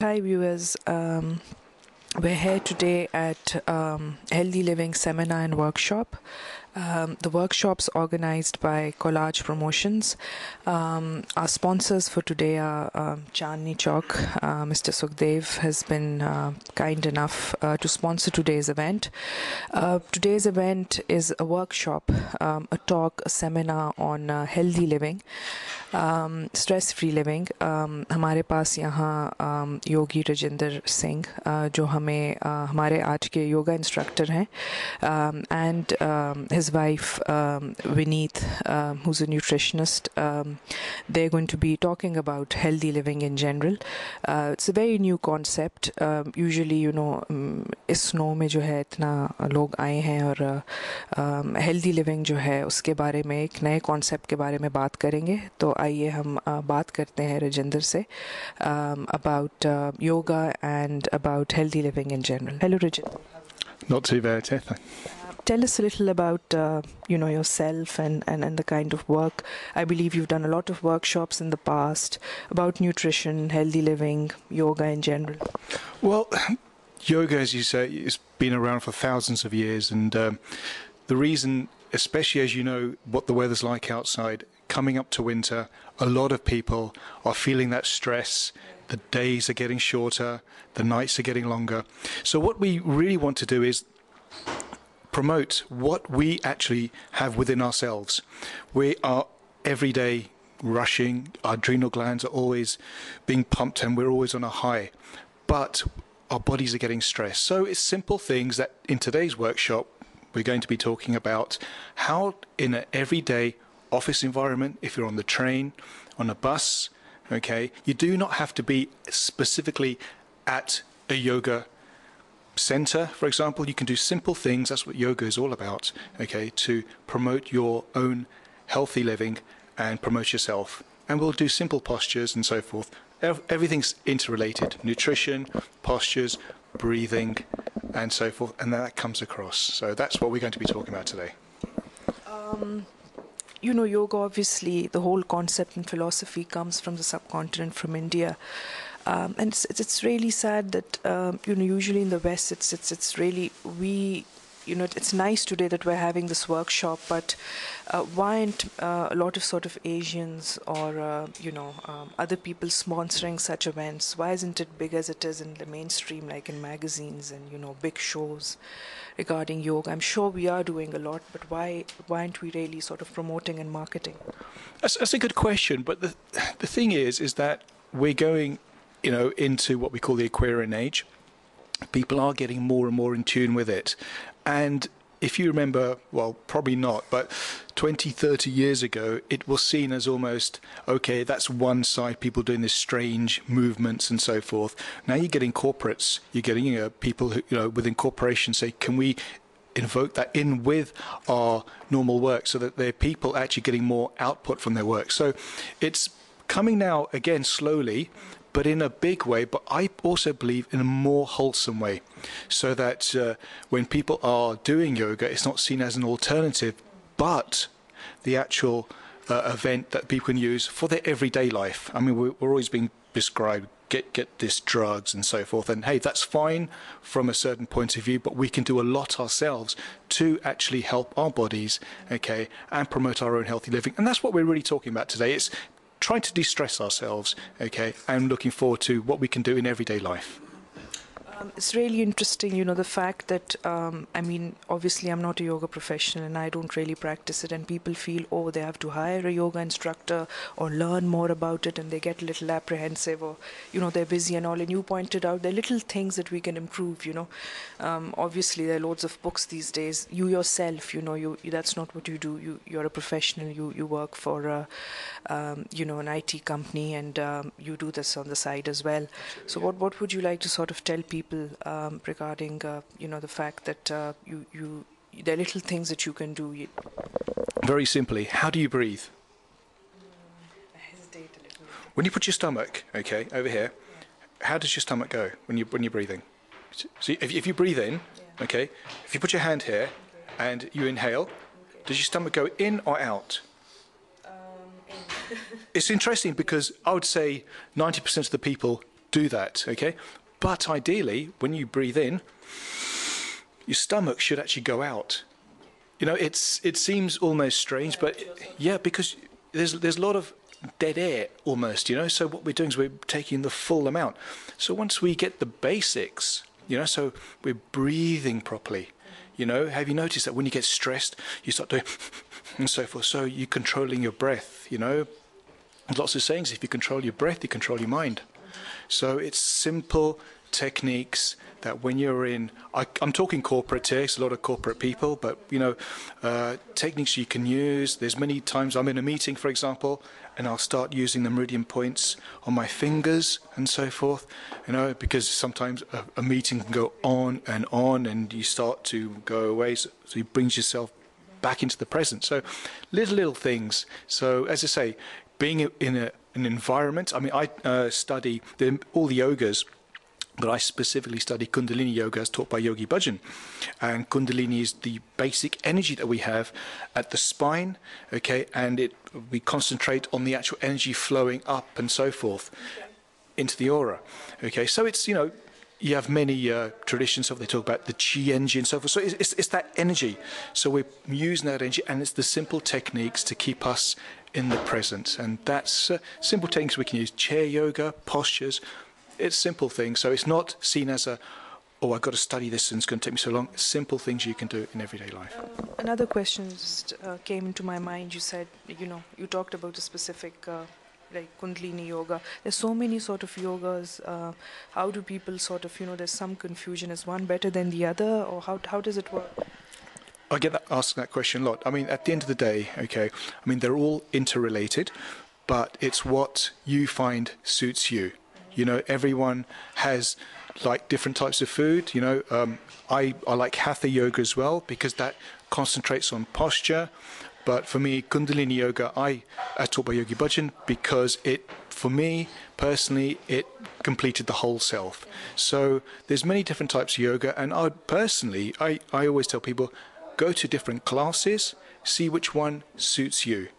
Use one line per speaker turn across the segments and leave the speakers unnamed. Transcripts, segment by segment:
Hi viewers, we're here today at Healthy Living Seminar and Workshop. The workshop's organized by Collage Promotions. Our sponsors for today are Chandni Chowk. Mr. Sukhdev has been kind enough to sponsor today's event. Today's event is a workshop, a talk, a seminar on healthy living, stress-free living. हमारे पास यहाँ योगी राजेंद्र सिंह जो हमें हमारे आज के yoga instructor हैं, and his wife Vineet, who's a nutritionist. They're going to be talking about healthy living in general. It's a very new concept. Usually, इस snow में जो है इतना लोग आए हैं और healthy living जो है उसके बारे में एक नए concept के बारे में बात करेंगे. तो आइए हम बात करते हैं राजेंद्र से about yoga and about healthy living in general. Hello, Rajinder.
Not too bad, Tiff.
Tell us a little about yourself and the kind of work. I believe you've done a lot of workshops in the past about nutrition, healthy living, yoga in general.
Well, yoga, as you say, has been around for thousands of years, and the reason, especially as you know what the weather's like outside, coming up to winter, a lot of people are feeling that stress. The days are getting shorter, the nights are getting longer. So what we really want to do is promote what we actually have within ourselves. We are every day rushing, our adrenal glands are always being pumped and we're always on a high, but our bodies are getting stressed. So it's simple things that in today's workshop we're going to be talking about how in an everyday office environment, if you're on the train, on a bus, okay, you do not have to be specifically at a yoga center, for example. You can do simple things. That's what yoga is all about, okay, to promote your own healthy living and promote yourself. And we'll do simple postures and so forth. Everything's interrelated: nutrition, postures, breathing, and so forth, and that comes across. So that's what we're going to be talking about today.
Yoga, obviously, the whole concept and philosophy comes from the subcontinent, from India. And it's really sad that usually in the West it's really it's nice today that we're having this workshop, but why aren't a lot of sort of Asians or other people sponsoring such events? Why isn't it big as it is in the mainstream, like in magazines and big shows regarding yoga? I'm sure we are doing a lot, but why aren't we really sort of promoting and marketing?
That's a good question, but the thing is that we're going into what we call the Aquarian age. People are getting more and more in tune with it. And if you remember, well, probably not, but 20, 30 years ago, it was seen as almost, okay, that's one side, people doing this strange movements and so forth. Now you're getting corporates, you're getting people who, within corporations say, can we invoke that in with our normal work so that there are people actually getting more output from their work. So it's coming now, again, slowly, but in a big way, but I also believe in a more wholesome way, so that when people are doing yoga, it's not seen as an alternative, but the actual event that people can use for their everyday life. I mean, we're always being prescribed, get this drugs and so forth, and hey, that's fine from a certain point of view, but we can do a lot ourselves to actually help our bodies, okay, and promote our own healthy living. And that's what we're really talking about today. It's trying to de-stress ourselves, okay, and looking forward to what we can do in everyday life.
It's really interesting, the fact that, obviously I'm not a yoga professional and I don't really practice it, and people feel, oh, they have to hire a yoga instructor or learn more about it, and they get a little apprehensive, or, they're busy and all. And you pointed out there are little things that we can improve, Obviously, there are loads of books these days. You yourself, that's not what you do. You're a professional. You work for, an IT company, and you do this on the side as well. So what would you like to sort of tell people regarding the fact that there are little things that you can do?
Very simply, how do you breathe?
I hesitate a little.
When you put your stomach, okay, over here, how does your stomach go when you're breathing? So if you breathe in, okay, if you put your hand here and you inhale, does your stomach go in or out? In. It's interesting because I would say 90% of the people do that, okay? But ideally, when you breathe in, your stomach should actually go out. You know, it seems almost strange, but yeah, because there's a lot of dead air almost, you know. So what we're doing is we're taking the full amount. So once we get the basics, you know, so we're breathing properly. You know, have you noticed that when you get stressed, you start doing and so forth? So you're controlling your breath, you know. There's lots of sayings, if you control your breath, you control your mind. So it's simple techniques that when you're in, I'm talking corporate here, it's a lot of corporate people, but, you know, techniques you can use. There's many times I'm in a meeting, for example, and I'll start using the meridian points on my fingers and so forth, you know, because sometimes a meeting can go on and you start to go away, so it brings yourself back into the present. So little things. So as I say, being in an environment, I mean, I study all the yogas, but I specifically study Kundalini Yoga as taught by Yogi Raj Singh. And Kundalini is the basic energy that we have at the spine, okay, and we concentrate on the actual energy flowing up and so forth into the aura, okay. So it's, you know, you have many traditions of, they talk about the chi energy and so forth. So it's that energy. So we're using that energy, and it's the simple techniques to keep us in the present. And that's simple techniques we can use. Chair yoga, postures. It's simple things. So it's not seen as I've got to study this and it's going to take me so long. It's simple things you can do in everyday life.
Another question just came into my mind. You said, you know, you talked about a specific like Kundalini yoga. There's so many sort of yogas. How do people sort of, you know, there's some confusion. Is one better than the other, or how does it work?
I get asked that question a lot. I mean, at the end of the day, okay, I mean, they're all interrelated, but it's what you find suits you. You know, everyone has like different types of food. You know, I like Hatha yoga as well because that concentrates on posture. But for me, Kundalini yoga, I taught by Yogi Raj Singh because for me personally, it completed the whole self. So there's many different types of yoga, and I always tell people, go to different classes, see which one suits you,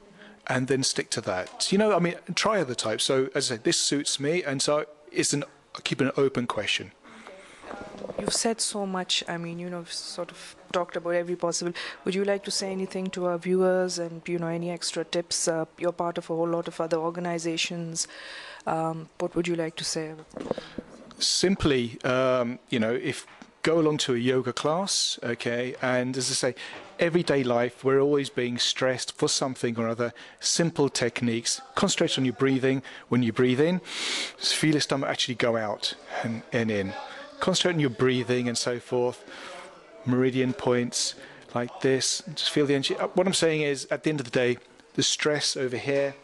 and then stick to that. You know, I mean, try other types. So as I said, this suits me, and so keep an open question.
You've said so much. I mean, you know, sort of talked about every possible. Would you like to say anything to our viewers, and, you know, any extra tips? You're part of a whole lot of other organizations. What would you like to say?
Simply, you know, go along to a yoga class, okay, and as I say, everyday life, we're always being stressed for something or other. Simple techniques. Concentrate on your breathing. When you breathe in, feel your stomach actually go out and in. Concentrate on your breathing and so forth. Meridian points like this. Just feel the energy. What I'm saying is, at the end of the day, the stress over here,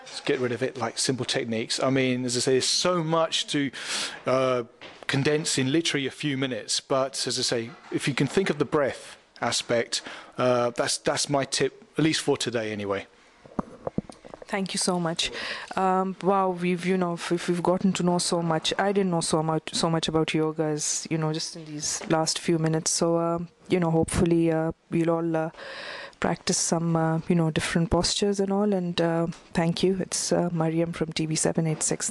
let's get rid of it, like simple techniques. I mean, as I say, there's so much to condense in literally a few minutes. But as I say, if you can think of the breath aspect, that's my tip, at least for today anyway.
Thank you so much. Wow, if we've gotten to know so much. I didn't know so much about yoga, as you know, just in these last few minutes. So you know, hopefully we'll all practice some you know, different postures and all. And thank you. It's Mariam from TV 786.